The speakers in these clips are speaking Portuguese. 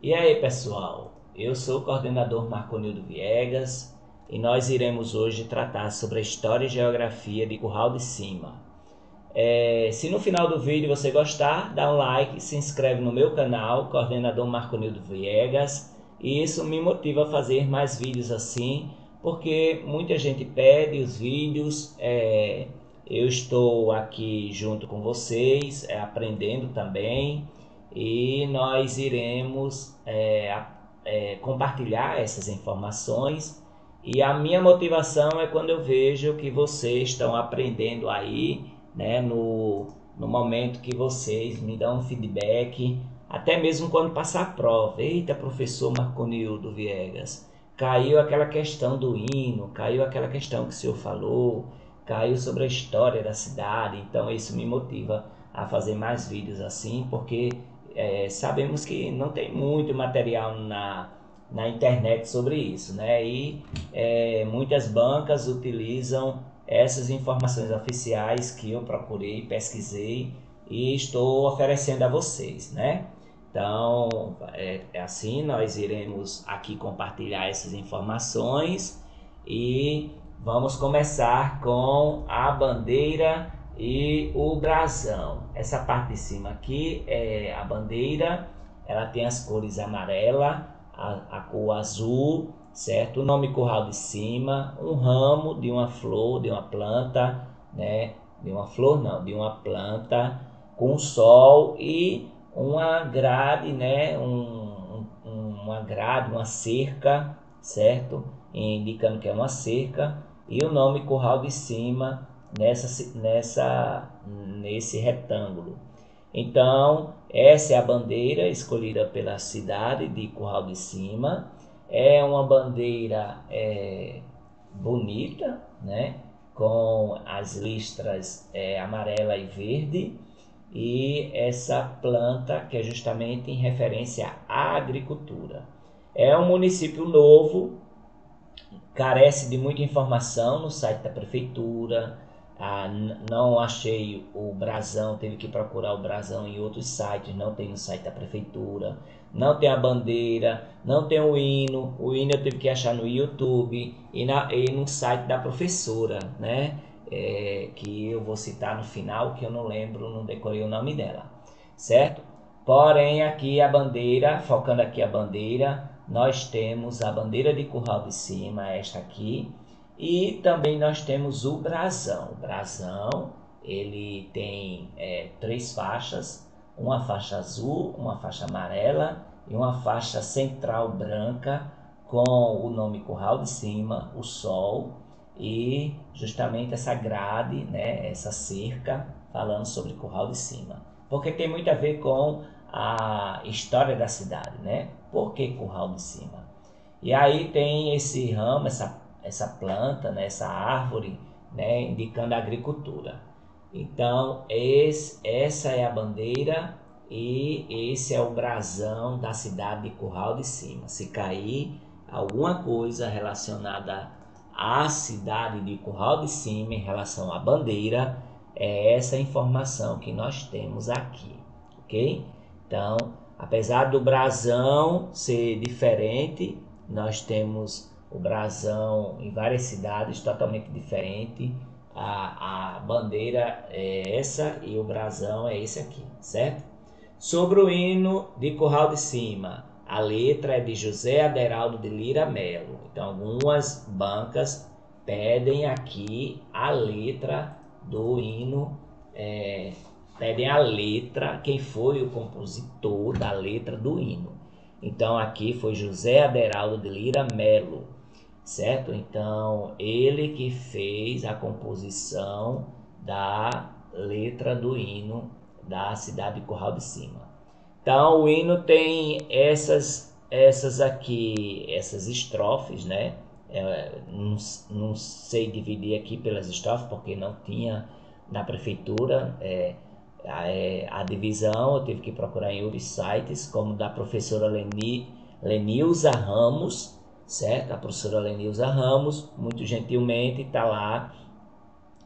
E aí, pessoal? Eu sou o coordenador Marconildo Viegas e nós iremos hoje tratar sobre a história e geografia de Curral de Cima. Se no final do vídeo você gostar, dá um like, se inscreve no meu canal, coordenador Marconildo Viegas, e isso me motiva a fazer mais vídeos assim, porque muita gente pede os vídeos, eu estou aqui junto com vocês, aprendendo também, e nós iremos compartilhar essas informações. E a minha motivação é quando eu vejo que vocês estão aprendendo aí, né, no momento que vocês me dão um feedback, até mesmo quando passar a prova. Eita, professor Marconildo Viegas, caiu aquela questão do hino, caiu aquela questão que o senhor falou, caiu sobre a história da cidade. Então isso me motiva a fazer mais vídeos assim, porque sabemos que não tem muito material na internet sobre isso, né? E muitas bancas utilizam essas informações oficiais que eu procurei, pesquisei e estou oferecendo a vocês, né? Então, assim, nós iremos aqui compartilhar essas informações e vamos começar com a bandeira e o brasão. Essa parte de cima aqui é a bandeira, ela tem as cores amarela, a cor azul, certo? O nome Curral de Cima, um ramo de uma flor, de uma planta, né? De uma flor não, de uma planta com sol e uma grade, né? Uma grade, uma cerca, certo? Indicando que é uma cerca, e o nome Curral de Cima nesse retângulo. Então, essa é a bandeira escolhida pela cidade de Curral de Cima. É uma bandeira bonita, né? Com as listras amarela e verde, e essa planta que é justamente em referência à agricultura. É um município novo, carece de muita informação no site da prefeitura. Não achei o brasão, teve que procurar o brasão em outros sites, não tem no site da prefeitura, não tem a bandeira, não tem o hino eu tive que achar no YouTube e no site da professora, né? Que eu vou citar no final, que eu não lembro, não decorei o nome dela, certo? Porém, aqui a bandeira, focando aqui a bandeira, nós temos a bandeira de Curral de Cima, esta aqui, e também nós temos o brasão. O brasão, ele tem três faixas, uma faixa azul, uma faixa amarela e uma faixa central branca com o nome Curral de Cima, o sol e justamente essa grade, né, essa cerca falando sobre Curral de Cima. Porque tem muito a ver com a história da cidade, né? Por que Curral de Cima? E aí tem esse ramo, essa planta, né, essa árvore, né, indicando a agricultura. Então, essa é a bandeira e esse é o brasão da cidade de Curral de Cima. Se cair alguma coisa relacionada à cidade de Curral de Cima em relação à bandeira, é essa informação que nós temos aqui, ok? Então, apesar do brasão ser diferente, nós temos o brasão em várias cidades totalmente diferente. A bandeira é essa e o brasão é esse aqui, certo? Sobre o hino de Curral de Cima, a letra é de José Aderaldo de Lira Melo. Então, algumas bancas pedem aqui a letra do hino, pedem a letra, quem foi o compositor da letra do hino. Então aqui foi José Aderaldo de Lira Melo, certo? Então ele que fez a composição da letra do hino da cidade de Curral de Cima. Então o hino tem essas aqui, essas estrofes, né? Não sei dividir aqui pelas estrofes porque não tinha na prefeitura a divisão. Eu tive que procurar em outros sites, como da professora Lenilza Ramos, certo? A professora Lenilza Ramos, muito gentilmente, está lá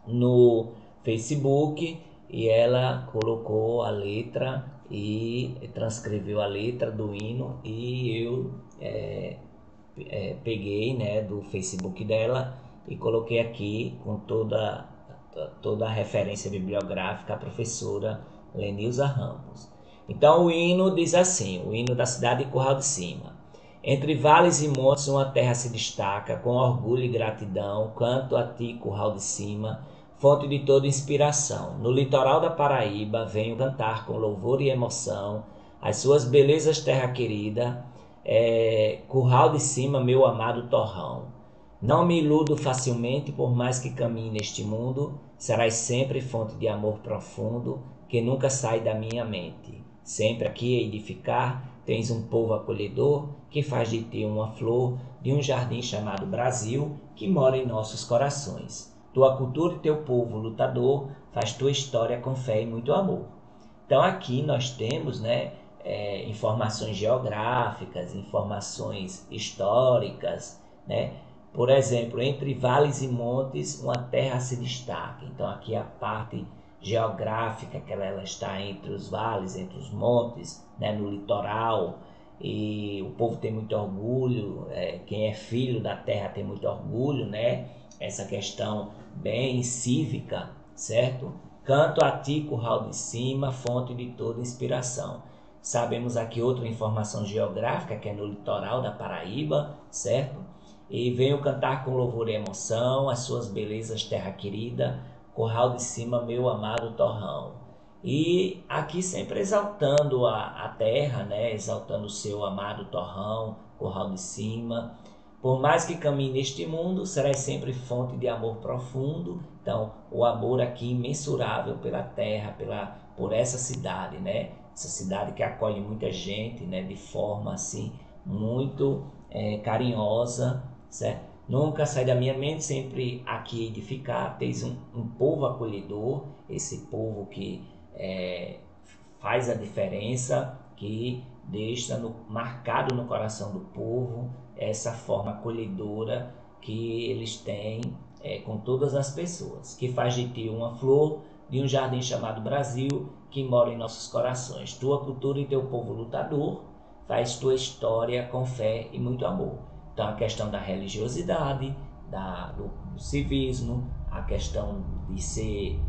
no Facebook e ela colocou a letra e transcreveu a letra do hino, e eu peguei, né, do Facebook dela e coloquei aqui com toda a referência bibliográfica, a professora Lenilza Ramos. Então o hino diz assim, o hino da cidade de Curral de Cima: entre vales e montes uma terra se destaca, com orgulho e gratidão canto a ti, Curral de Cima, fonte de toda inspiração. No litoral da Paraíba venho cantar com louvor e emoção as suas belezas, terra querida, Curral de Cima, meu amado torrão. Não me iludo facilmente, por mais que caminhe neste mundo, serás sempre fonte de amor profundo, que nunca sai da minha mente. Sempre aqui a edificar, tens um povo acolhedor, que faz de ti uma flor, de um jardim chamado Brasil, que mora em nossos corações. Tua cultura e teu povo lutador, faz tua história com fé e muito amor. Então aqui nós temos, né, informações geográficas, informações históricas, né? Por exemplo, entre vales e montes, uma terra se destaca. Então aqui a parte geográfica, que ela está entre os vales, entre os montes, né, no litoral, e o povo tem muito orgulho, quem é filho da terra tem muito orgulho, né? Essa questão bem cívica, certo? Canto a ti, Curral de Cima, fonte de toda inspiração. Sabemos aqui outra informação geográfica, que é no litoral da Paraíba, certo? E venho cantar com louvor e emoção as suas belezas, terra querida, Curral de Cima, meu amado torrão. E aqui sempre exaltando a terra, né? Exaltando o seu amado torrão, Curral de Cima. Por mais que caminhe neste mundo, serás sempre fonte de amor profundo. Então, o amor aqui imensurável pela terra, por essa cidade, né? Essa cidade que acolhe muita gente, né? De forma assim muito carinhosa, certo? Nunca sai da minha mente, sempre aqui edificar. Tens um povo acolhedor, esse povo que faz a diferença, que deixa marcado no coração do povo essa forma acolhedora que eles têm com todas as pessoas, que faz de ti uma flor de um jardim chamado Brasil, que mora em nossos corações. Tua cultura e teu povo lutador, faz tua história com fé e muito amor. Então a questão da religiosidade, do civismo, a questão de ser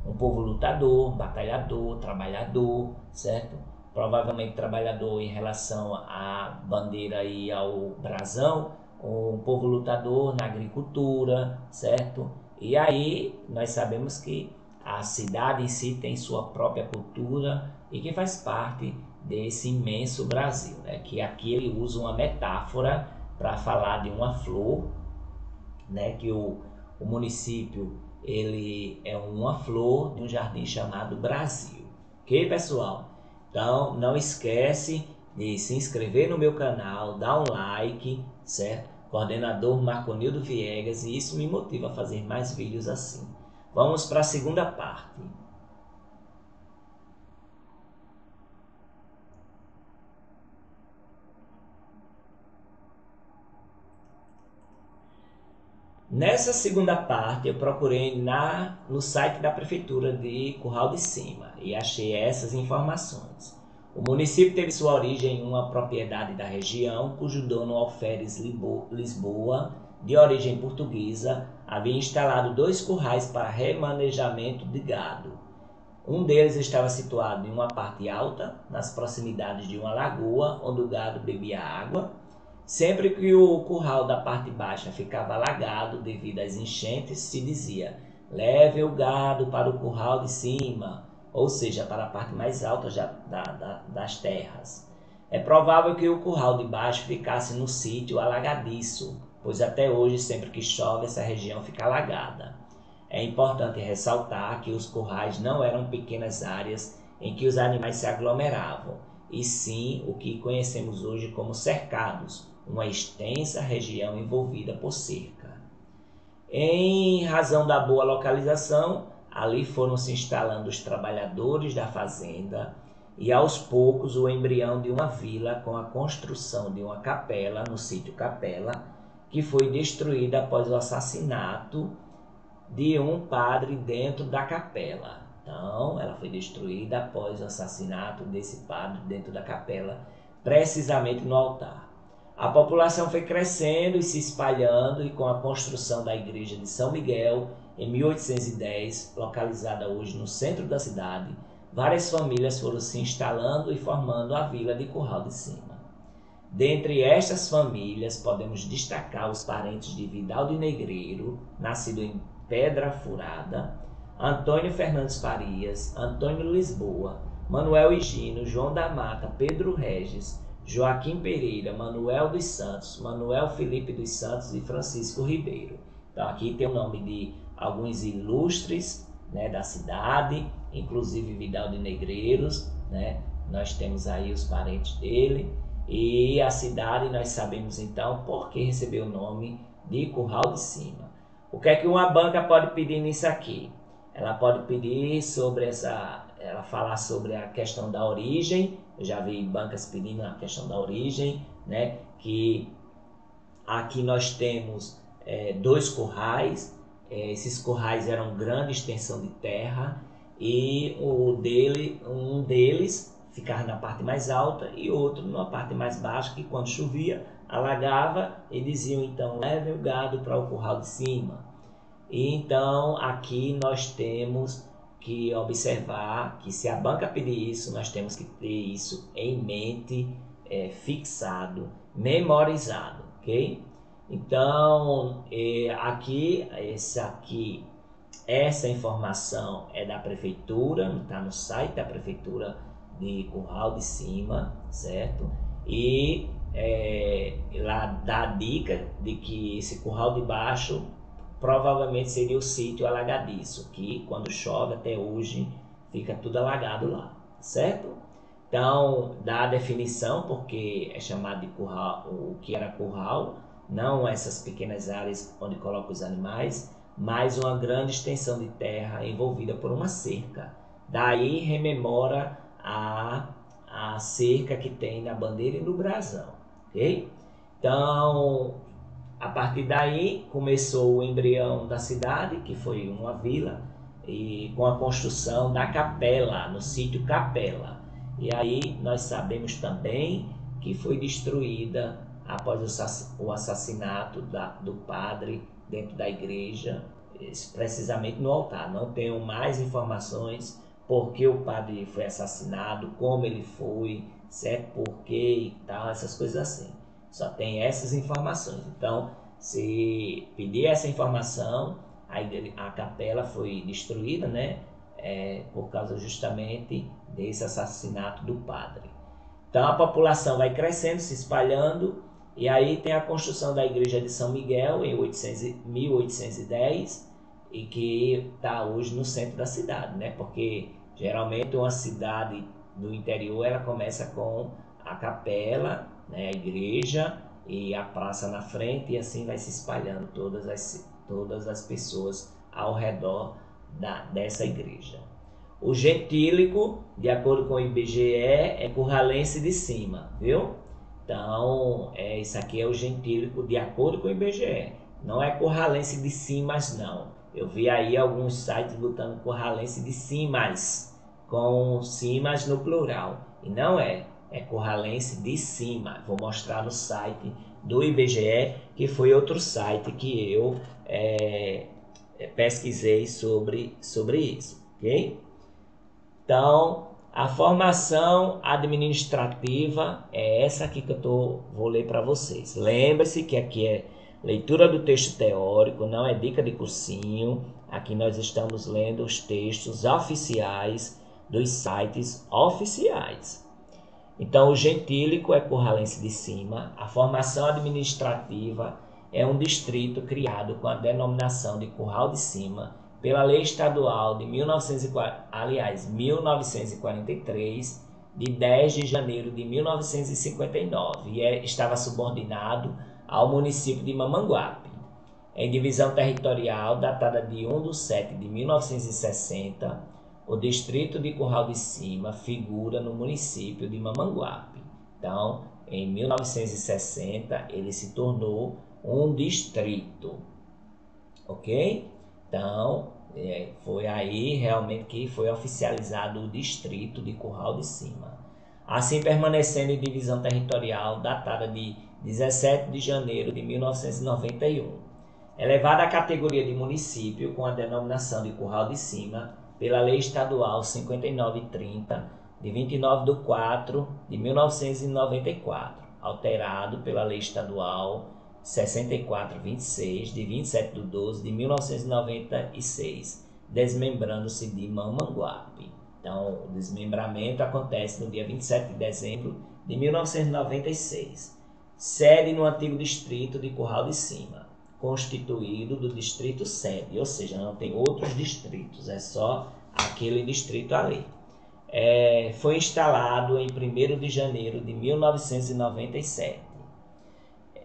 um povo lutador, batalhador, trabalhador, certo? Provavelmente trabalhador em relação à bandeira e ao brasão, um povo lutador na agricultura, certo? E aí nós sabemos que a cidade em si tem sua própria cultura e que faz parte desse imenso Brasil, né? Que aqui ele usa uma metáfora para falar de uma flor, né? Que o município ele é uma flor de um jardim chamado Brasil. Ok, pessoal? Então não esquece de se inscrever no meu canal, dar um like, certo? Coordenador Marconildo Viegas, e isso me motiva a fazer mais vídeos assim. Vamos para a segunda parte. Nessa segunda parte eu procurei no site da Prefeitura de Curral de Cima e achei essas informações. O município teve sua origem em uma propriedade da região, cujo dono Alferes Lisboa, de origem portuguesa, havia instalado 2 currais para remanejamento de gado. Um deles estava situado em uma parte alta, nas proximidades de uma lagoa, onde o gado bebia água. Sempre que o curral da parte baixa ficava alagado devido às enchentes, se dizia: leve o gado para o curral de cima, ou seja, para a parte mais alta das terras. É provável que o curral de baixo ficasse no sítio alagadiço, pois até hoje, sempre que chove, essa região fica alagada. É importante ressaltar que os currais não eram pequenas áreas em que os animais se aglomeravam, e sim o que conhecemos hoje como cercados, uma extensa região envolvida por cerca. Em razão da boa localização, ali foram se instalando os trabalhadores da fazenda e aos poucos o embrião de uma vila com a construção de uma capela no sítio Capela, que foi destruída após o assassinato de um padre dentro da capela. Então, ela foi destruída após o assassinato desse padre dentro da capela, precisamente no altar. A população foi crescendo e se espalhando, e com a construção da igreja de São Miguel, em 1810, localizada hoje no centro da cidade, várias famílias foram se instalando e formando a vila de Curral de Cima. Dentre estas famílias, podemos destacar os parentes de Vidal de Negreiro, nascido em Pedra Furada, Antônio Fernandes Farias, Antônio Lisboa, Manuel Higino, João da Mata, Pedro Regis, Joaquim Pereira, Manuel dos Santos, Manuel Felipe dos Santos e Francisco Ribeiro. Então aqui tem o nome de alguns ilustres, né, da cidade, inclusive Vidal de Negreiros, né? Nós temos aí os parentes dele. E a cidade, nós sabemos então por que recebeu o nome de Curral de Cima. O que é que uma banca pode pedir nisso aqui? Ela pode pedir sobre ela falar sobre a questão da origem. Eu já vi bancas pedindo a questão da origem, né? Que aqui nós temos dois currais. Esses currais eram grande extensão de terra e um deles ficava na parte mais alta e outro na parte mais baixa, que quando chovia alagava e diziam então leve o gado para o curral de cima. E então aqui nós temos que observar que se a banca pedir isso, nós temos que ter isso em mente, fixado, memorizado, ok? Então essa informação é da prefeitura, está no site da prefeitura de Curral de Cima, certo? E lá dá a dica de que esse curral de baixo provavelmente seria o sítio alagadiço, que quando chove até hoje fica tudo alagado lá, certo? Então dá a definição porque é chamado de curral, o que era curral, não essas pequenas áreas onde coloca os animais, mas uma grande extensão de terra envolvida por uma cerca. Daí rememora a cerca que tem na bandeira e no brasão, ok? Então, a partir daí começou o embrião da cidade, que foi uma vila, e com a construção da capela, no sítio Capela. E aí nós sabemos também que foi destruída após o assassinato do padre dentro da igreja, precisamente no altar. Não tenho mais informações por que o padre foi assassinado, como ele foi, certo? Por quê e tal, essas coisas assim. Só tem essas informações. Então, se pedir essa informação, a capela foi destruída, né? Por causa justamente desse assassinato do padre. Então, a população vai crescendo, se espalhando, e aí tem a construção da igreja de São Miguel em 1810, e que está hoje no centro da cidade, né? Porque geralmente uma cidade do interior ela começa com a capela, né? A igreja e a praça na frente, e assim vai se espalhando todas as pessoas ao redor dessa igreja. O gentílico, de acordo com o IBGE, é curralense de cima, viu? Então, isso aqui é o gentílico de acordo com o IBGE. Não é curralense de cimas, não. Eu vi aí alguns sites botando curralense de cimas, com cimas no plural. E não é curralense de cima. Vou mostrar no site do IBGE, que foi outro site que eu pesquisei sobre isso, ok? Então, a formação administrativa é essa aqui que vou ler para vocês. Lembre-se que aqui é leitura do texto teórico, não é dica de cursinho. Aqui nós estamos lendo os textos oficiais dos sites oficiais. Então, o gentílico é curralense de cima. A formação administrativa é um distrito criado com a denominação de Curral de Cima pela Lei Estadual de 1943, de 10 de janeiro de 1959, e estava subordinado ao município de Mamanguape. Em divisão territorial datada de 1 de setembro de 1960, o distrito de Curral de Cima figura no município de Mamanguape. Então, em 1960, ele se tornou um distrito, ok? Então, Foi aí realmente que foi oficializado o distrito de Curral de Cima, assim permanecendo em divisão territorial datada de 17 de janeiro de 1991. Elevada à categoria de município com a denominação de Curral de Cima pela Lei Estadual 5930, de 29 de 4 de 1994, alterado pela Lei Estadual 6426, de 27 de 12 de 1996, desmembrando-se de Mamanguape. Então, o desmembramento acontece no dia 27 de dezembro de 1996. Sede no antigo distrito de Curral de Cima, constituído do distrito sede, ou seja, não tem outros distritos, é só aquele distrito ali. Foi instalado em 1º de janeiro de 1997.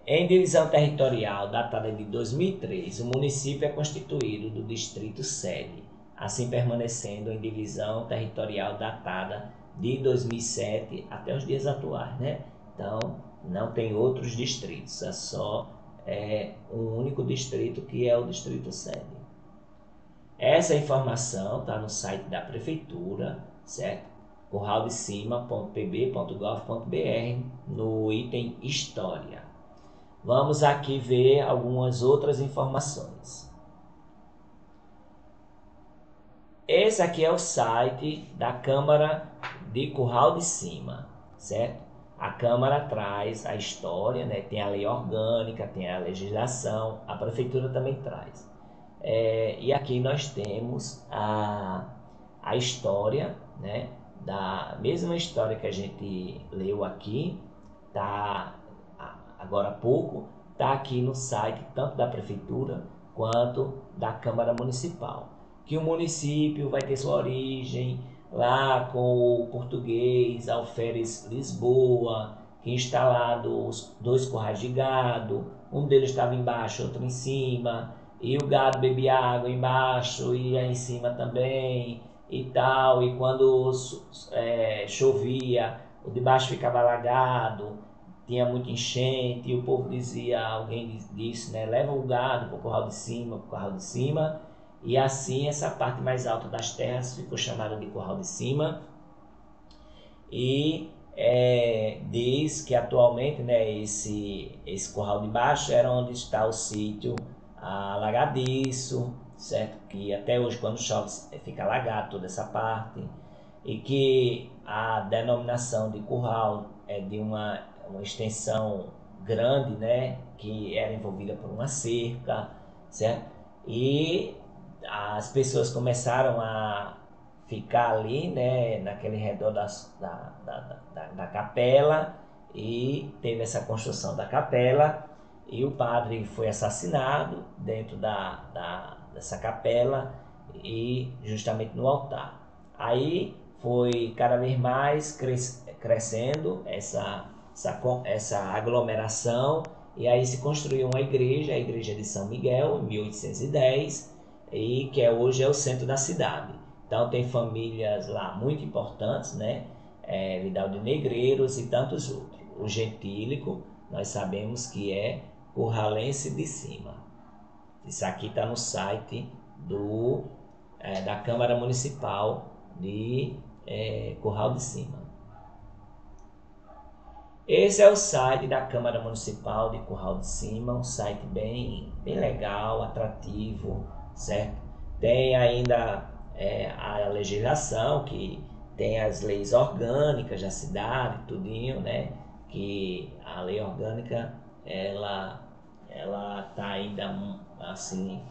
Em divisão territorial datada de 2003, o município é constituído do distrito sede, assim permanecendo em divisão territorial datada de 2007 até os dias atuais, né? Então, não tem outros distritos, é só um único distrito, que é o distrito sede. Essa informação está no site da prefeitura, certo? curraldecima.pb.gov.br, no item História. Vamos aqui ver algumas outras informações. Esse aqui é o site da Câmara de Curral de Cima, certo? A Câmara traz a história, né? Tem a lei orgânica, tem a legislação, a prefeitura também traz. E aqui nós temos a história, né? Da mesma história que a gente leu aqui, tá agora há pouco, está aqui no site tanto da prefeitura quanto da Câmara Municipal. Que o município vai ter sua origem lá com o português Alferes Lisboa, que instalado os 2 currais de gado, um deles estava embaixo, outro em cima, e o gado bebia água embaixo e aí em cima também e tal, e quando chovia, o de baixo ficava alagado, tinha muita enchente, e o povo dizia, alguém disse, né, leva o gado para o curral de cima, e assim essa parte mais alta das terras ficou chamada de Curral de Cima. E diz que atualmente, né, esse curral de baixo era onde está o sítio alagadiço, certo? Que até hoje, quando chove, fica alagado toda essa parte. E que a denominação de curral é de uma extensão grande, né, que era envolvida por uma cerca, certo? E as pessoas começaram a ficar ali, né, naquele redor da capela, e teve essa construção da capela, e o padre foi assassinado dentro dessa capela, e justamente no altar. Aí foi cada vez mais crescendo essa aglomeração, e aí se construiu uma igreja, a igreja de São Miguel, em 1810, e que hoje é o centro da cidade. Então tem famílias lá muito importantes, né? Vidal de Negreiros e tantos outros. O gentílico, nós sabemos que é Curralense de Cima. Isso aqui está no site da Câmara Municipal de Curral de Cima. Esse é o site da Câmara Municipal de Curral de Cima, um site bem legal, atrativo, certo? Tem ainda a legislação, que tem as leis orgânicas da cidade, tudinho, né? Que a lei orgânica, ela tá ainda assim,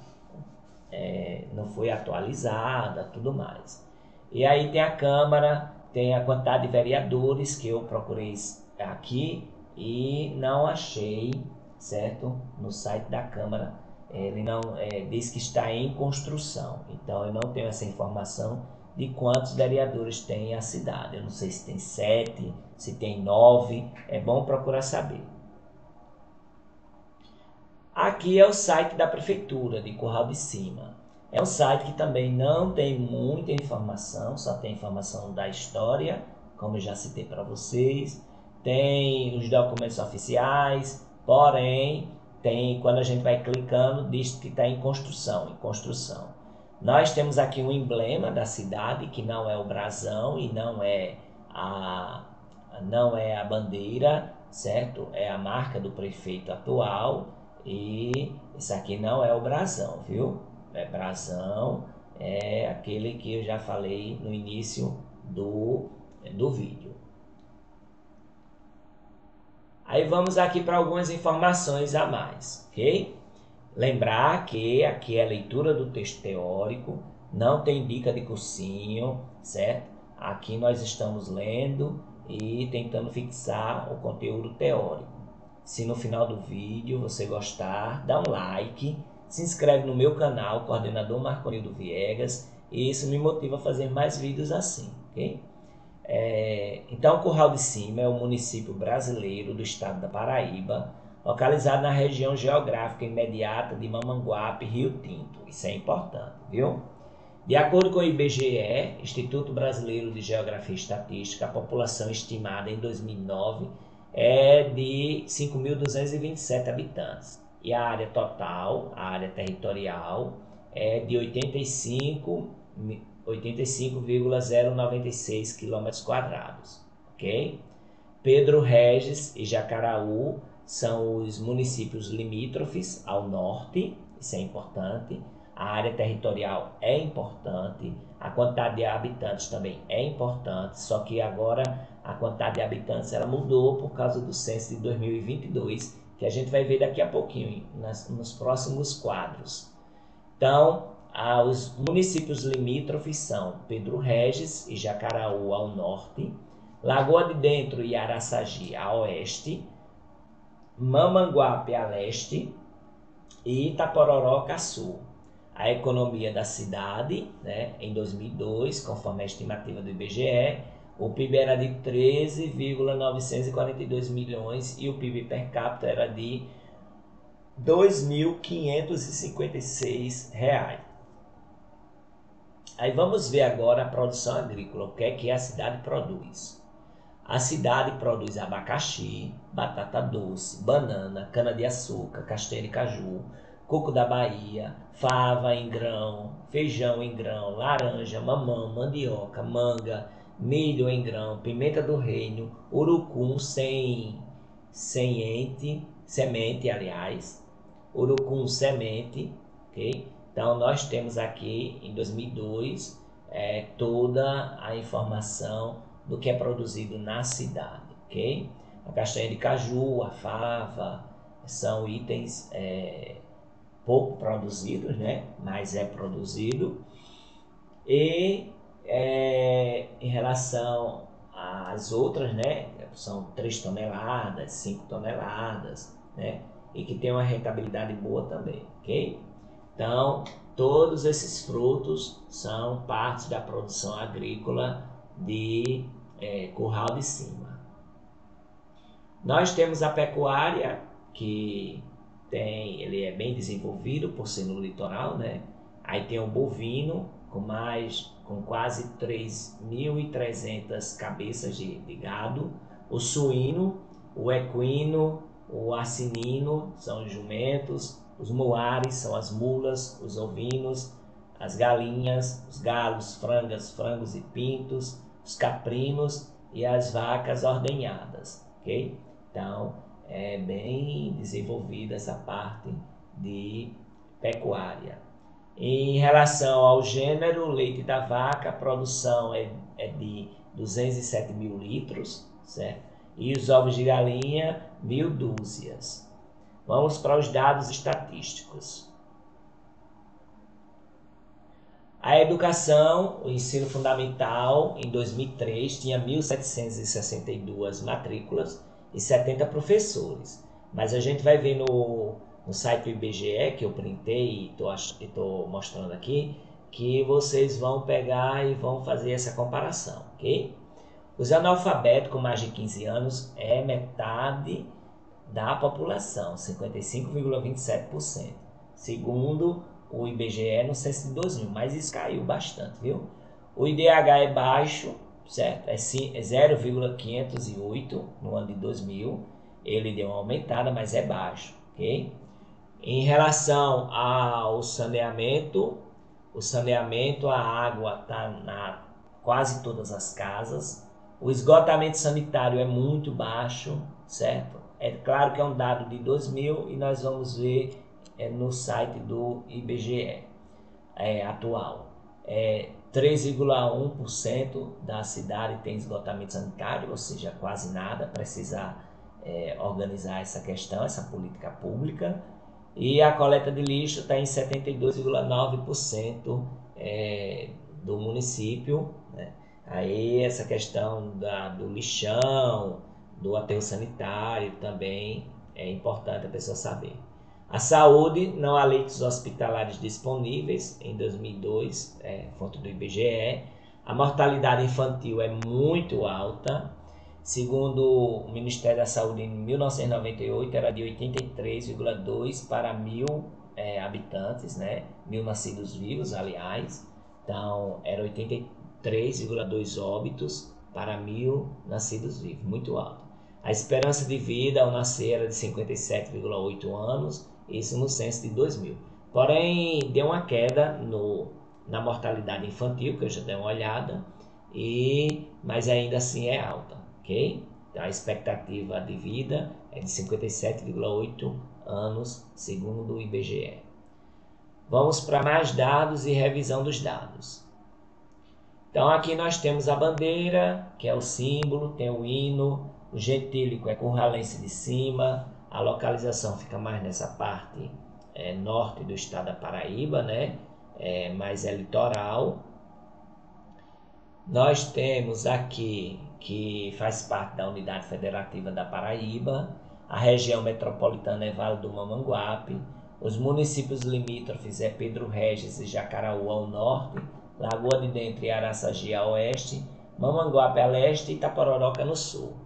não foi atualizada, tudo mais. E aí tem a Câmara, tem a quantidade de vereadores, que eu procurei aqui e não achei, certo? No site da Câmara, ele não diz que está em construção, então eu não tenho essa informação de quantos vereadores tem a cidade. Eu não sei se tem 7, se tem 9, é bom procurar saber. Aqui é o site da prefeitura de Curral de Cima. É um site que também não tem muita informação, só tem informação da história, como eu já citei para vocês. Tem os documentos oficiais, porém, quando a gente vai clicando, diz que está em construção. Nós temos aqui um emblema da cidade, que não é o brasão e não é a bandeira, certo? É a marca do prefeito atual e isso aqui não é o brasão, viu? É brasão, é aquele que eu já falei no início do vídeo. Aí vamos aqui para algumas informações a mais, ok? Lembrar que aqui é a leitura do texto teórico, não tem dica de cursinho, certo? Aqui nós estamos lendo e tentando fixar o conteúdo teórico. Se no final do vídeo você gostar, dá um like, se inscreve no meu canal, Coordenador Marconildo Viegas, e isso me motiva a fazer mais vídeos assim, ok? Então, Curral de Cima é um município brasileiro do estado da Paraíba, localizado na região geográfica imediata de Mamanguape, Rio Tinto. Isso é importante, viu? De acordo com o IBGE, Instituto Brasileiro de Geografia e Estatística, a população estimada em 2009 é de 5.227 habitantes. E a área total, a área territorial, é de 85,096 km², ok? Pedro Regis e Jacaraú são os municípios limítrofes ao norte, isso é importante. A área territorial é importante, a quantidade de habitantes também é importante, só que agora a quantidade de habitantes ela mudou por causa do censo de 2022, que a gente vai ver daqui a pouquinho nos próximos quadros. Então, os municípios limítrofes são Pedro Regis e Jacaraú ao norte, Lagoa de Dentro e Araçagi a oeste, Mamanguape a leste e Itapororoca a sul. A economia da cidade, né, em 2002, conforme a estimativa do IBGE, o PIB era de 13,942 milhões e o PIB per capita era de R$ 2.556. Aí vamos ver agora a produção agrícola, o que é que a cidade produz. A cidade produz abacaxi, batata doce, banana, cana-de-açúcar, castanha de caju, coco da Bahia, fava em grão, feijão em grão, laranja, mamão, mandioca, manga, milho em grão, pimenta do reino, urucum semente, aliás, urucum semente, ok? Então nós temos aqui em 2002 toda a informação do que é produzido na cidade, ok? A castanha de caju, a fava, são itens pouco produzidos, né? Mas é produzido. E em relação às outras, né? São 3 toneladas, 5 toneladas, né? E que tem uma rentabilidade boa também, ok? Então, todos esses frutos são parte da produção agrícola de Curral de Cima. Nós temos a pecuária, que ele é bem desenvolvido por ser no litoral, né? Aí tem o bovino, com quase 3.300 cabeças de gado, o suíno, o equino, o asinino, são os jumentos, os muares, são as mulas, os ovinos, as galinhas, os galos, frangos e pintos, os caprinos e as vacas ordenhadas, ok? Então, é bem desenvolvida essa parte de pecuária. Em relação ao gênero, o leite da vaca, a produção é de 207 mil litros, certo? E os ovos de galinha, 1.000 dúzias. Vamos para os dados estatísticos. A educação, o ensino fundamental, em 2003, tinha 1.762 matrículas e 70 professores. Mas a gente vai ver no site do IBGE, que eu printei e estou mostrando aqui, que vocês vão pegar e vão fazer essa comparação, ok? Os analfabetos com mais de 15 anos é metade da população, 55,27%. Segundo o IBGE no censo de 2000, mas isso caiu bastante, viu? O IDH é baixo, certo? É 0,508 no ano de 2000. Ele deu uma aumentada, mas é baixo, ok? Em relação ao saneamento, o saneamento, a água está na quase todas as casas. O esgotamento sanitário é muito baixo, certo? É claro que é um dado de 2000 e nós vamos ver no site do IBGE atual. 3,1% da cidade tem esgotamento sanitário, ou seja, quase nada. Precisa organizar essa questão, essa política pública. E a coleta de lixo está em 72,9% do município, né? Aí essa questão do lixão, do aterro sanitário também é importante a pessoa saber. A saúde, não há leitos hospitalares disponíveis em 2002, fonte do IBGE. A mortalidade infantil é muito alta. Segundo o Ministério da Saúde, em 1998 era de 83,2 para 1.000 habitantes, né? 1.000 nascidos vivos, aliás. Então, era 83,2 óbitos para 1.000 nascidos vivos, muito alto. A esperança de vida ao nascer era de 57,8 anos, isso no censo de 2000. Porém, deu uma queda na mortalidade infantil, que eu já dei uma olhada, mas ainda assim é alta. Okay? Então, a expectativa de vida é de 57,8 anos, segundo o IBGE. Vamos para mais dados e revisão dos dados. Então, aqui nós temos a bandeira, que é o símbolo, tem o hino, o gentílico é Curralense de cima, a localização fica mais nessa parte norte do estado da Paraíba, né? Mas é litoral. Nós temos aqui, que faz parte da Unidade Federativa da Paraíba, a região metropolitana é Vale do Mamanguape, os municípios limítrofes é Pedro Regis e Jacaraú ao norte, Lagoa de Dentro e Araçagi a oeste, Mamanguape a leste e Itapororoca no sul.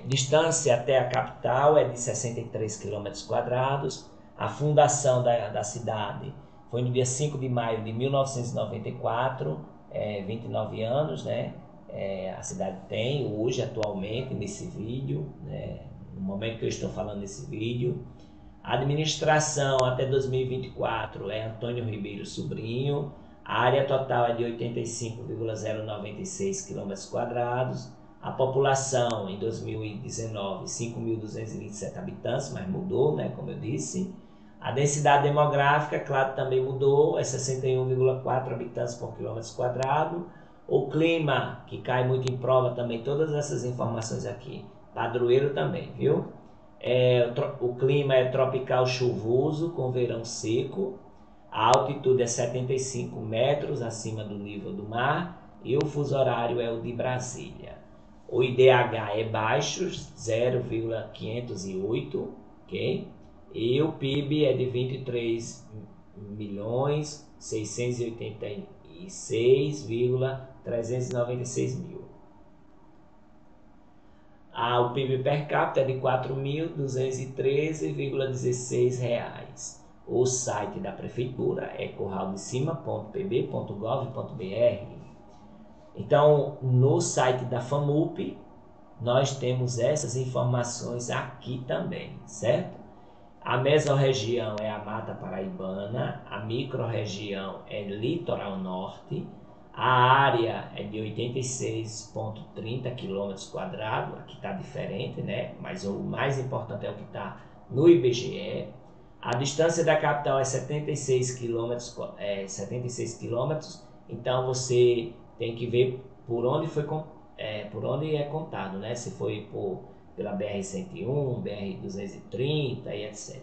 Distância até a capital é de 63 km². A fundação da cidade foi no dia 5 de maio de 1994, 29 anos, né? A cidade tem hoje, atualmente, nesse vídeo, né? No momento que eu estou falando nesse vídeo. A administração até 2024 é Antônio Ribeiro Sobrinho. A área total é de 85,096 km². A população em 2019, 5.227 habitantes, mas mudou, né, como eu disse. A densidade demográfica, claro, também mudou, é 61,4 habitantes por km². O clima, que cai muito em prova também, todas essas informações aqui. Padroeiro também, viu? O clima é tropical chuvoso, com verão seco. A altitude é 75 metros acima do nível do mar e o fuso horário é o de Brasília. O IDH é baixo, 0,508, ok? E o PIB é de 23.686,396 mil. O PIB per capita é de R$ 4.213,16. O site da prefeitura é curraldecima.pb.gov.br. Então, no site da FAMUP, nós temos essas informações aqui também, certo? A mesorregião é a Mata Paraibana, a microrregião é Litoral Norte, a área é de 86,30 km², aqui está diferente, né? Mas o mais importante é o que está no IBGE. A distância da capital é 76 km, então você tem que ver por onde é contado, né? Se foi pela BR-101, BR-230 e etc.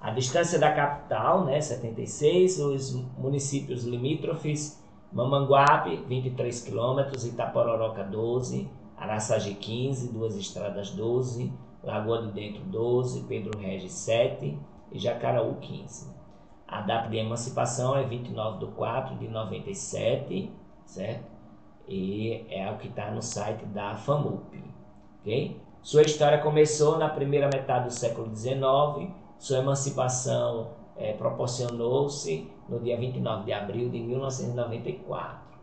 A distância da capital, né, 76, os municípios limítrofes, Mamanguape, 23 km, Itapororoca, 12, Araçagi, 15, Duas Estradas, 12, Lagoa de Dentro, 12, Pedro Regis, 7 e Jacaraú, 15. A data de emancipação é 29/4/97, certo? E é o que está no site da FAMUP, ok? Sua história começou na primeira metade do século XIX, sua emancipação proporcionou-se no dia 29 de abril de 1994.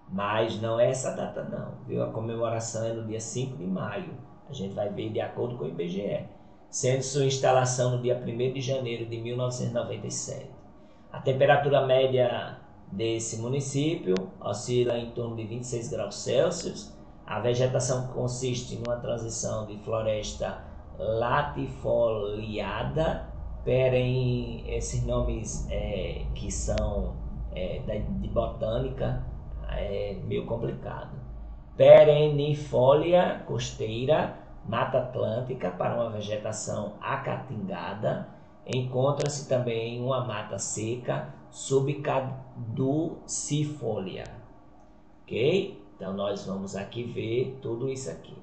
Mas não é essa data não, viu? A comemoração é no dia 5 de maio, a gente vai ver de acordo com o IBGE, sendo sua instalação no dia 1º de janeiro de 1997. A temperatura média desse município oscila em torno de 26 graus Celsius. A vegetação consiste em uma transição de floresta latifoliada, porém esses nomes que são de botânica meio complicado. Perennifolia costeira, mata atlântica para uma vegetação acatingada. Encontra-se também uma mata seca subcaducifolia. Ok? Então nós vamos aqui ver tudo isso aqui.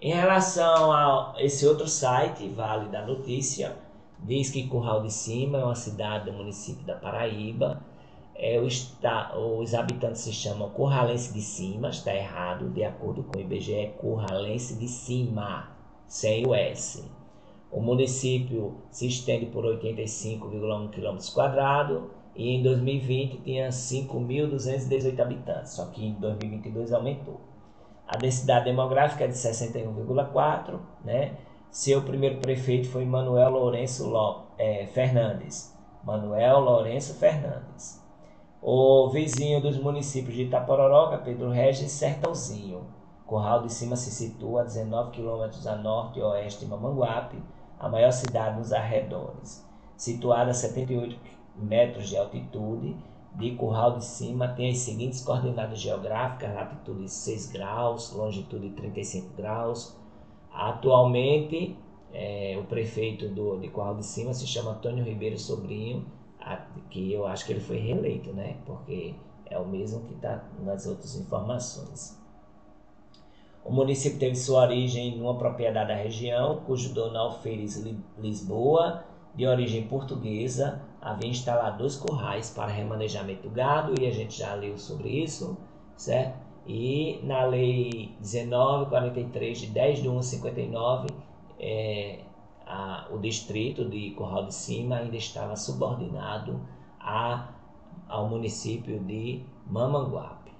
Em relação a esse outro site, Vale da Notícia, diz que Curral de Cima é uma cidade do município da Paraíba. Os habitantes se chamam Curralense de Cima, está errado, de acordo com o IBGE, é Curralense de Cima, sem o S. O município se estende por 85,1 km² e em 2020 tinha 5.218 habitantes, só que em 2022 aumentou. A densidade demográfica é de 61,4, né? Seu primeiro prefeito foi Manuel Lourenço Fernandes. Manuel Lourenço Fernandes. O vizinho dos municípios de Itapororoca, Pedro Regis e Sertãozinho. Curral de Cima se situa a 19 km a norte e oeste de Mamanguape, a maior cidade nos arredores. Situada a 78 metros de altitude, de Curral de Cima tem as seguintes coordenadas geográficas: latitude 6 graus, longitude 35 graus. Atualmente, o prefeito de Curral de Cima se chama Antônio Ribeiro Sobrinho, que eu acho que ele foi reeleito, né? Porque é o mesmo que está nas outras informações. O município teve sua origem numa propriedade da região, cujo dono Alferes Lisboa, de origem portuguesa, havia instalado 2 currais para remanejamento do gado, e a gente já leu sobre isso, certo? E na Lei 1943, de 10/1/59, o distrito de Curral de Cima ainda estava subordinado ao município de Mamanguape.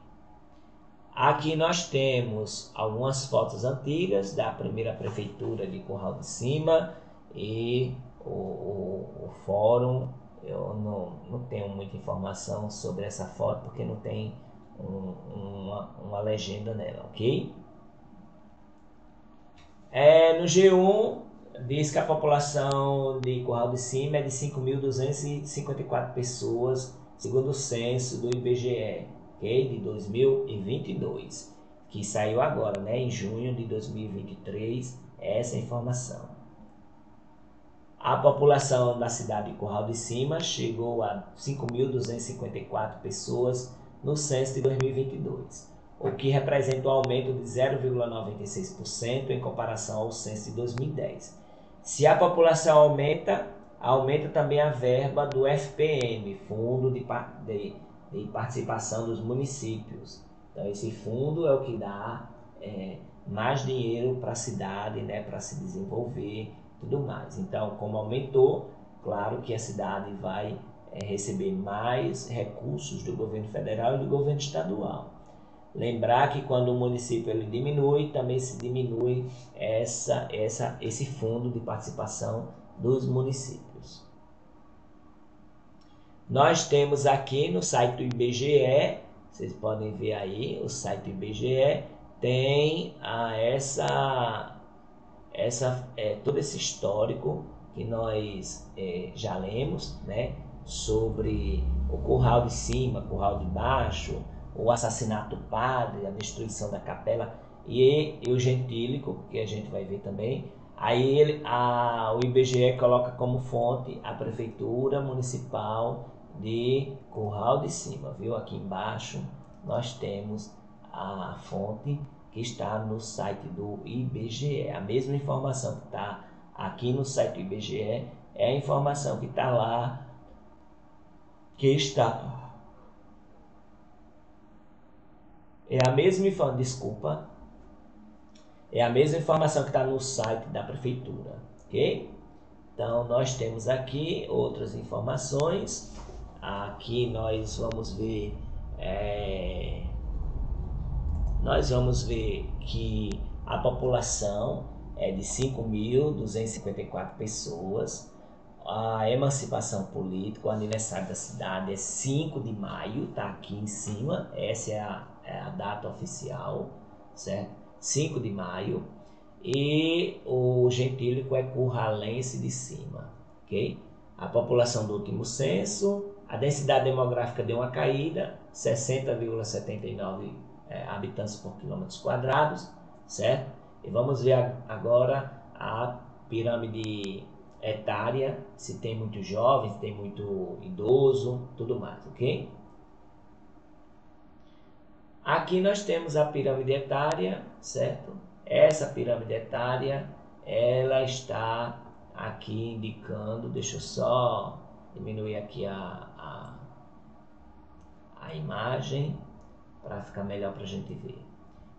Aqui nós temos algumas fotos antigas da primeira prefeitura de Curral de Cima e o fórum. Eu não tenho muita informação sobre essa foto porque não tem uma legenda nela, ok? No G1 diz que a população de Curral de Cima é de 5.254 pessoas, segundo o censo do IBGE, okay? De 2022, que saiu agora, né, em junho de 2023, essa informação. A população da cidade de Curral de Cima chegou a 5.254 pessoas no censo de 2022, o que representa um aumento de 0,96% em comparação ao censo de 2010. Se a população aumenta também a verba do FPM, Fundo de Participação dos Municípios. Então esse fundo é o que dá mais dinheiro para a cidade, né, para se desenvolver, tudo mais. Então, como aumentou, claro que a cidade vai receber mais recursos do governo federal e do governo estadual. Lembrar que quando o município ele diminui, também se diminui esse fundo de participação dos municípios. Nós temos aqui no site do IBGE, vocês podem ver aí, o site do IBGE tem todo esse histórico que nós já lemos, né, sobre o Curral de Cima, Curral de Baixo, o assassinato do padre, a destruição da capela e o gentílico, que a gente vai ver também. Aí o IBGE coloca como fonte a Prefeitura Municipal de Curral de Cima, viu? Aqui embaixo nós temos a fonte que está no site do IBGE. A mesma informação que está aqui no site do IBGE é a informação que está lá, é a mesma informação que está no site da prefeitura, ok? Então nós temos aqui outras informações. Aqui nós vamos ver que a população é de 5.254 pessoas. A emancipação política, o aniversário da cidade é 5 de maio, tá aqui em cima, essa é a data oficial, certo? 5 de maio. E o gentílico é curralense de cima, ok? A população do último censo, a densidade demográfica deu uma caída, 60,79 habitantes por quilômetros quadrados, certo? E vamos ver agora a pirâmide etária, se tem muito jovem, se tem muito idoso, tudo mais, ok? Aqui nós temos a pirâmide etária, certo? Essa pirâmide etária, ela está aqui indicando, deixa eu só diminuir aqui a imagem para ficar melhor para a gente ver.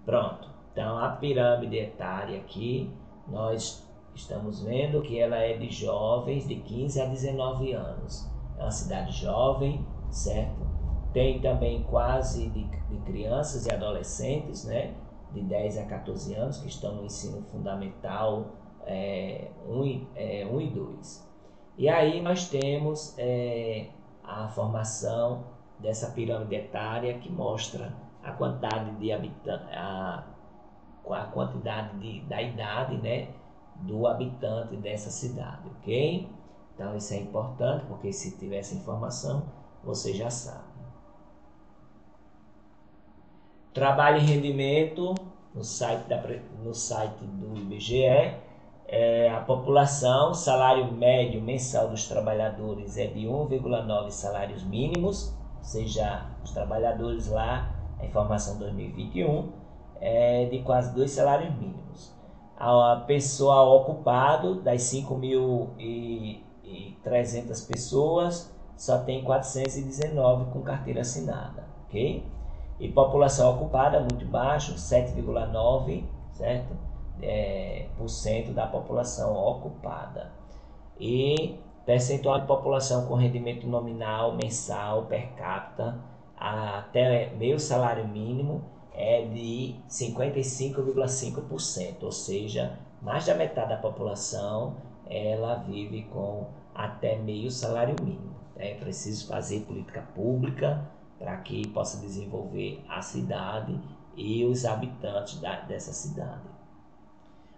Pronto, então a pirâmide etária aqui, nós estamos vendo que ela é de jovens de 15 a 19 anos. É uma cidade jovem, certo? Tem também quase de crianças e adolescentes, né? De 10 a 14 anos, que estão no ensino fundamental 1 e 2. E aí nós temos a formação dessa pirâmide etária que mostra a quantidade de habitantes, a quantidade da idade, né, do habitante dessa cidade, ok? Então isso é importante porque se tiver essa informação você já sabe. Trabalho e rendimento no site do IBGE. A população, salário médio mensal dos trabalhadores é de 1,9 salários mínimos, ou seja, os trabalhadores lá, a informação 2021, é de quase 2 salários mínimos. A pessoa ocupada, das 5.300 pessoas, só tem 419 com carteira assinada, ok? E população ocupada muito baixo, 7,9, certo? Por cento da população ocupada. E percentual de população com rendimento nominal mensal per capita até meio salário mínimo é de 55,5%, ou seja, mais da metade da população ela vive com até meio salário mínimo. É preciso fazer política pública para que possa desenvolver a cidade e os habitantes dessa cidade.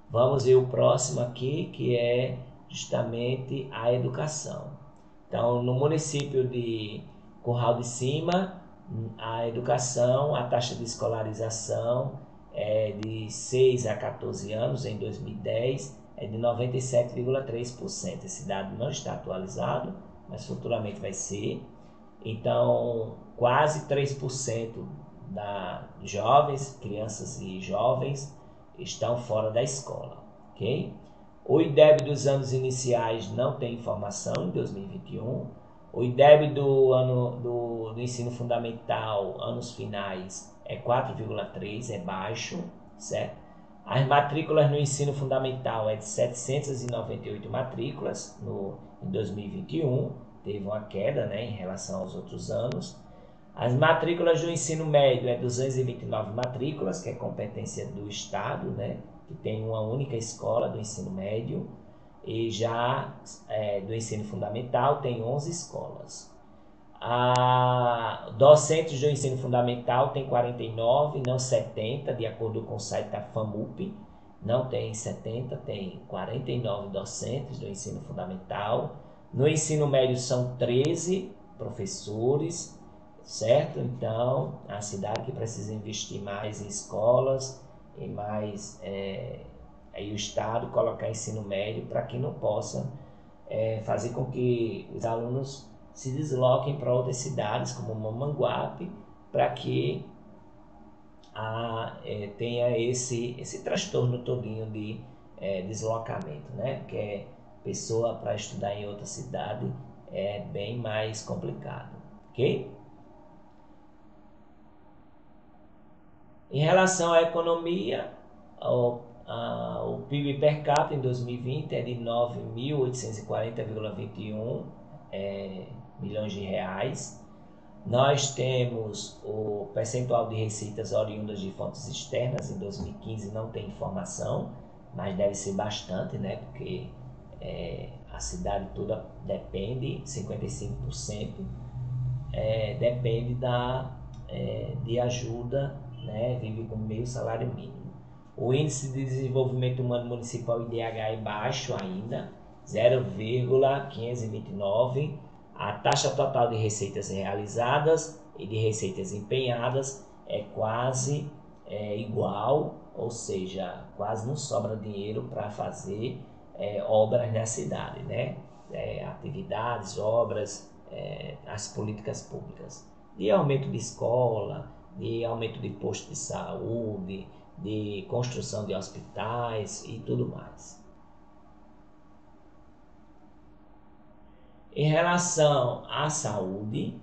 Vamos ver o próximo aqui, que é justamente a educação. Então, no município de Curral de Cima, a educação, a taxa de escolarização é de 6 a 14 anos em 2010, é de 97,3%. Esse dado não está atualizado, mas futuramente vai ser. Então, quase 3% da jovens, crianças e jovens estão fora da escola, ok? O IDEB dos anos iniciais não tem informação em 2021. O IDEB do ensino fundamental, anos finais, é 4,3, é baixo, certo? As matrículas no ensino fundamental é de 798 matrículas em 2021, teve uma queda, né, em relação aos outros anos. As matrículas do ensino médio é 229 matrículas, que é competência do Estado, né, que tem uma única escola do ensino médio, e já do ensino fundamental tem 11 escolas. Docentes do ensino fundamental tem 49, não 70, de acordo com o site da FAMUP, não tem 70, tem 49 docentes do ensino fundamental. No ensino médio são 13 professores, certo? Então, a cidade que precisa investir mais em escolas e mais aí o Estado colocar ensino médio para que não possa fazer com que os alunos se desloquem para outras cidades como Mamanguape, para que tenha esse transtorno todinho de deslocamento, né? Porque pessoa para estudar em outra cidade é bem mais complicado, ok? Em relação à economia, o PIB per capita em 2020 é de 9.840,21 milhões de reais. Nós temos o percentual de receitas oriundas de fontes externas, em 2015 não tem informação, mas deve ser bastante, né? Porque a cidade toda depende, 55%, depende de ajuda, né? Vive com meio salário mínimo. O Índice de Desenvolvimento Humano Municipal, IDH, é baixo ainda, 0,529. A taxa total de receitas realizadas e de receitas empenhadas é quase igual, ou seja, quase não sobra dinheiro para fazer obras na cidade, né? Atividades, obras, as políticas públicas, de aumento de escola, de aumento de posto de saúde, de construção de hospitais e tudo mais. Em relação à saúde,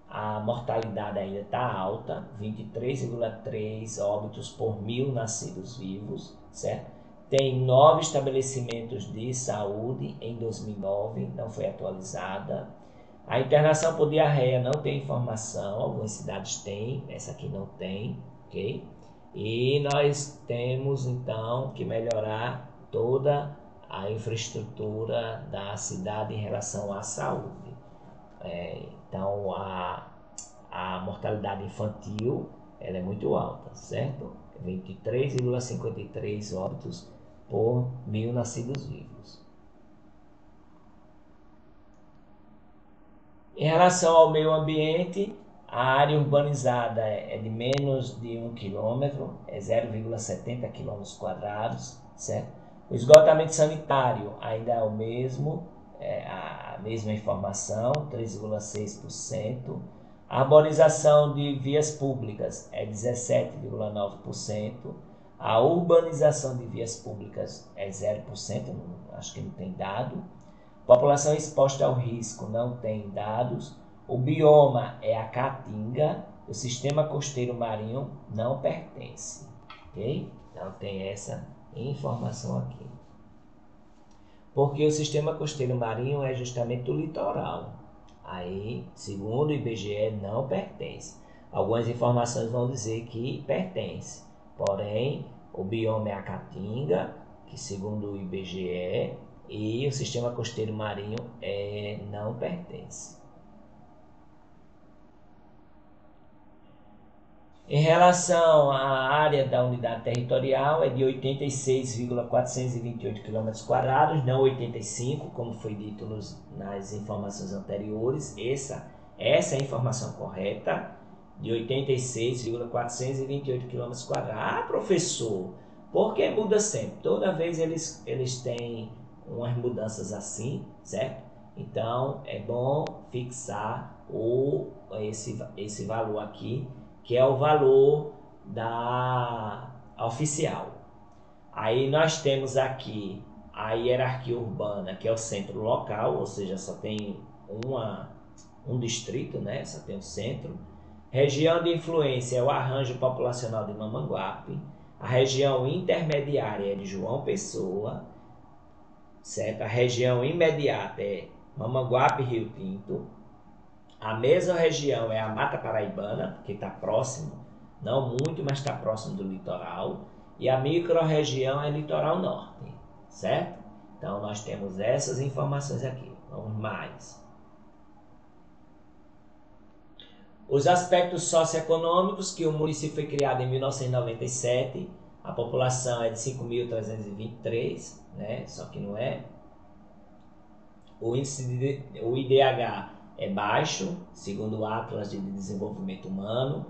a mortalidade ainda está alta, 23,3 óbitos por 1.000 nascidos vivos, certo? Tem 9 estabelecimentos de saúde em 2009, não foi atualizada. A internação por diarreia não tem informação, algumas cidades têm, essa aqui não tem, ok? E nós temos então que melhorar toda a infraestrutura da cidade em relação à saúde. Então a mortalidade infantil ela é muito alta, certo? 23,53 óbitos por 1.000 nascidos vivos. Em relação ao meio ambiente, a área urbanizada é de menos de 1 km, é 0,70 km², certo? O esgotamento sanitário ainda é o mesmo, a mesma informação, 3,6%. A arborização de vias públicas é 17,9%. A urbanização de vias públicas é 0%, acho que não tem dado. População exposta ao risco não tem dados. O bioma é a Caatinga. O sistema costeiro marinho não pertence. Ok? Então tem essa informação aqui. Porque o sistema costeiro marinho é justamente o litoral. Aí, segundo o IBGE, não pertence. Algumas informações vão dizer que pertence. Porém, o bioma é a Caatinga, que segundo o IBGE, e o sistema costeiro marinho não pertence. Em relação à área da unidade territorial, é de 86,428 km², não 85, como foi dito nas informações anteriores. Essa é a informação correta, de 86,428 km². Ah, professor, por que muda sempre? Toda vez eles têm umas mudanças assim, certo? Então, é bom fixar esse valor aqui, que é o valor da oficial. Aí nós temos aqui a hierarquia urbana, que é o centro local, ou seja, só tem um distrito, né? Só tem o centro. Região de influência é o arranjo populacional de Mamanguape. A região intermediária é de João Pessoa, certo? A região imediata é Mamanguape e Rio Tinto. A mesma região é a Mata Paraibana, porque está próximo, não muito, mas está próximo do litoral. E a microrregião é Litoral Norte, certo? Então nós temos essas informações aqui. Vamos mais. Os aspectos socioeconômicos, que o município foi criado em 1997, a população é de 5.323, né? Só que não é. O IDH é baixo, segundo o Atlas de Desenvolvimento Humano.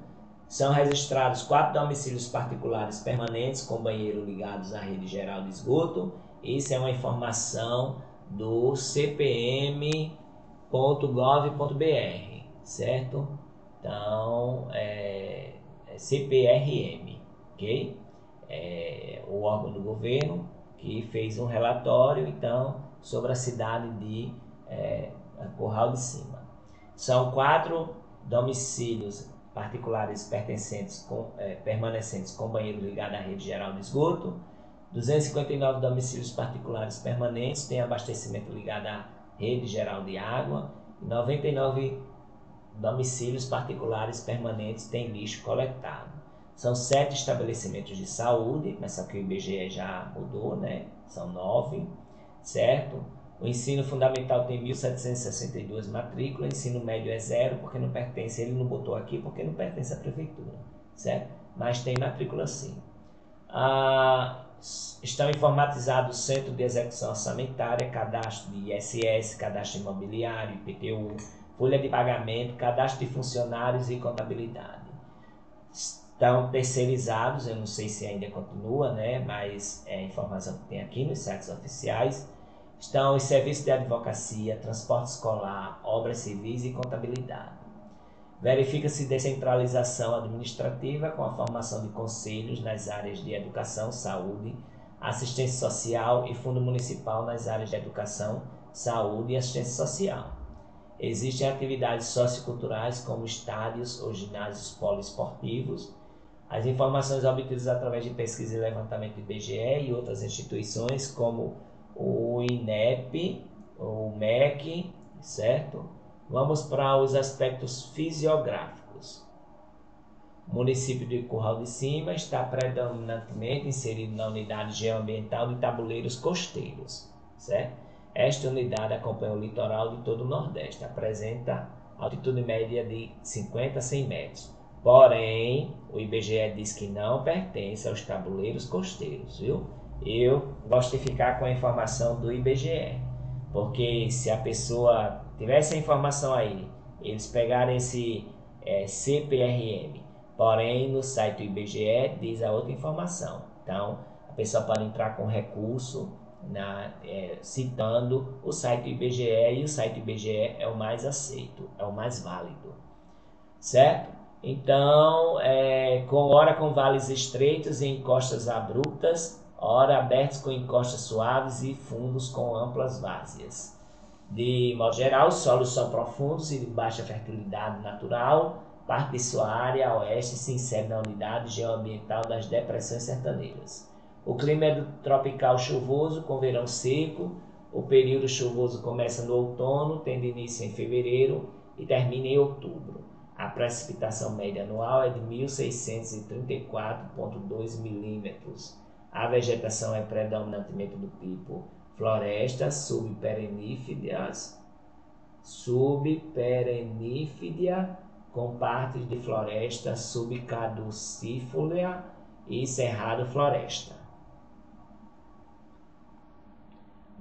São registrados 4 domicílios particulares permanentes com banheiro ligados à rede geral de esgoto. Isso é uma informação do cpm.gov.br, certo? Então, CPRM, ok? O órgão do governo que fez um relatório, então, sobre a cidade de Curral de Cima. São 4 domicílios particulares permanecentes com banheiro ligado à rede geral de esgoto. 259 domicílios particulares permanentes têm abastecimento ligado à rede geral de água. 99 domicílios particulares permanentes têm lixo coletado. São 7 estabelecimentos de saúde, mas só que o IBGE já mudou, né? São 9, certo? O ensino fundamental tem 1.762 matrículas, o ensino médio é 0, porque não pertence, ele não botou aqui porque não pertence à prefeitura, certo? Mas tem matrícula sim. Estão informatizados o Centro de Execução Orçamentária, cadastro de ISS, cadastro imobiliário, IPTU, folha de pagamento, cadastro de funcionários e contabilidade. Estão terceirizados, eu não sei se ainda continua, né? Mas é a informação que tem aqui nos sites oficiais. Estão os serviços de advocacia, transporte escolar, obras civis e contabilidade. Verifica-se descentralização administrativa com a formação de conselhos nas áreas de educação, saúde, assistência social e fundo municipal nas áreas de educação, saúde e assistência social. Existem atividades socioculturais como estádios ou ginásios poliesportivos. As informações obtidas através de pesquisa e levantamento do IBGE e outras instituições como o INEP, o MEC, certo? Vamos para os aspectos fisiográficos. O município de Curral de Cima está predominantemente inserido na unidade geoambiental de Tabuleiros Costeiros, certo? Esta unidade acompanha o litoral de todo o Nordeste, apresenta altitude média de 50 a 100 metros. Porém, o IBGE diz que não pertence aos tabuleiros costeiros, viu? Eu gosto de ficar com a informação do IBGE, porque se a pessoa tivesse a informação aí, eles pegarem esse CPRM, porém no site do IBGE diz a outra informação. Então, a pessoa pode entrar com recurso citando o site do IBGE, e o site do IBGE é o mais aceito, é o mais válido, certo? Então, ora com vales estreitos e encostas abruptas, ora abertos com encostas suaves e fundos com amplas várzeas. De modo geral, os solos são profundos e de baixa fertilidade natural. Parte de sua área a oeste se insere na unidade geoambiental das depressões sertanejas. O clima é tropical chuvoso, com verão seco. O período chuvoso começa no outono, tendo início em fevereiro e termina em outubro. A precipitação média anual é de 1.634,2 milímetros. A vegetação é predominantemente do tipo florestas subperennífera, com partes de floresta subcaducifólia e cerrado floresta.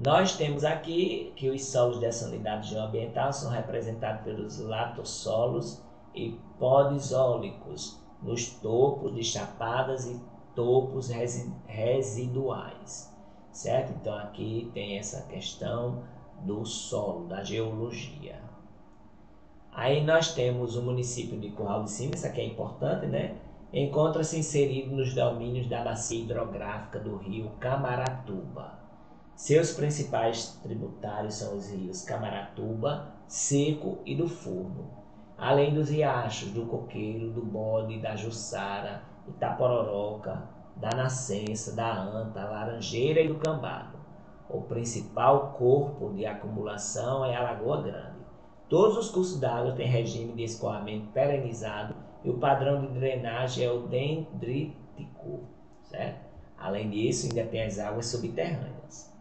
Nós temos aqui que os solos dessa unidade geoambiental são representados pelos latossolos e podisólicos nos topos de chapadas e topos residuais, certo? Então aqui tem essa questão do solo, da geologia. Aí nós temos o município de Curral de Cima, isso aqui é importante, né? Encontra-se inserido nos domínios da bacia hidrográfica do rio Camaratuba. Seus principais tributários são os rios Camaratuba, Seco e do Furno, além dos riachos do Coqueiro, do Bode, da Jussara, Itapororoca, da Nascença, da Anta, Laranjeira e do Cambado. O principal corpo de acumulação é a Lagoa Grande. Todos os cursos d'água têm regime de escoamento perenizado e o padrão de drenagem é o dendrítico, certo? Além disso, ainda tem as águas subterrâneas.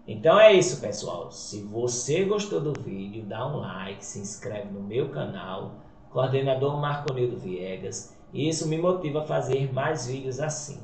Então é isso, pessoal. Se você gostou do vídeo, dá um like, se inscreve no meu canal, coordenador Marconildo Viegas. Isso me motiva a fazer mais vídeos assim.